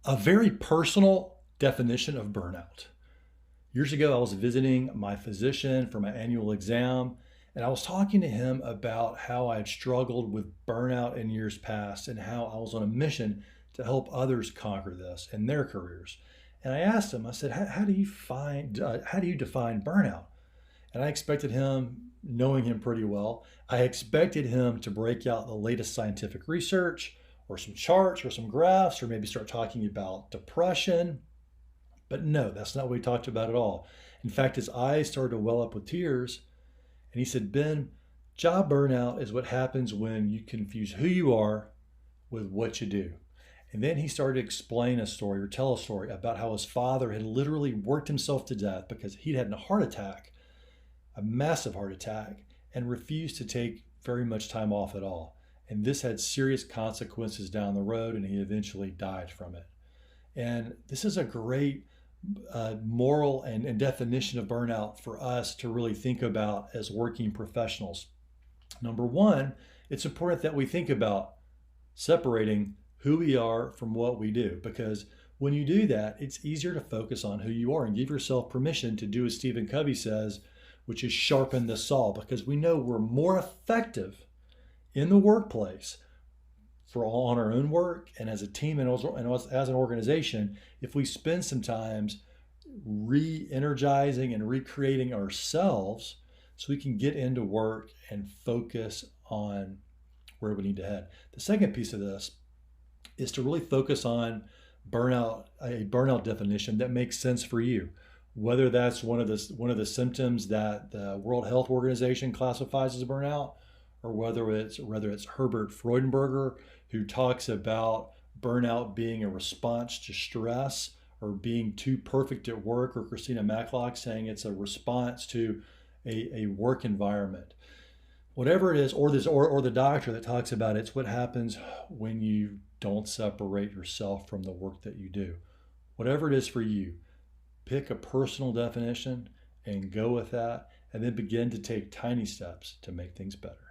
A very personal definition of burnout. Years ago, I was visiting my physician for my annual exam, and I was talking to him about how I had struggled with burnout in years past and how I was on a mission to help others conquer this in their careers. And I asked him, I said, how do you define burnout? And I expected him, knowing him pretty well, I expected him to break out the latest scientific research or some charts or some graphs or maybe start talking about depression. But no, that's not what we talked about at all. In fact, his eyes started to well up with tears. And he said, Ben, job burnout is what happens when you confuse who you are with what you do. And then he started to explain a story or tell a story about how his father had literally worked himself to death because he'd had a heart attack, a massive heart attack, and refused to take very much time off at all. And this had serious consequences down the road, and he eventually died from it. And this is a great moral and definition of burnout for us to really think about as working professionals. Number one, it's important that we think about separating who we are from what we do, because when you do that, it's easier to focus on who you are and give yourself permission to do as Stephen Covey says, which is sharpen the saw, because we know we're more effective in the workplace for all on our own work and as a team and as an organization if we spend some time re-energizing and recreating ourselves so we can get into work and focus on where we need to head. The second piece of this is to really focus on a burnout definition that makes sense for you. Whether that's one of the symptoms that the World Health Organization classifies as burnout, or whether it's Herbert Freudenberger who talks about burnout being a response to stress or being too perfect at work, or Christina Matlock saying it's a response to a work environment. Whatever it is, or the doctor that talks about it's what happens when you don't separate yourself from the work that you do. Whatever it is for you, pick a personal definition and go with that, and then begin to take tiny steps to make things better.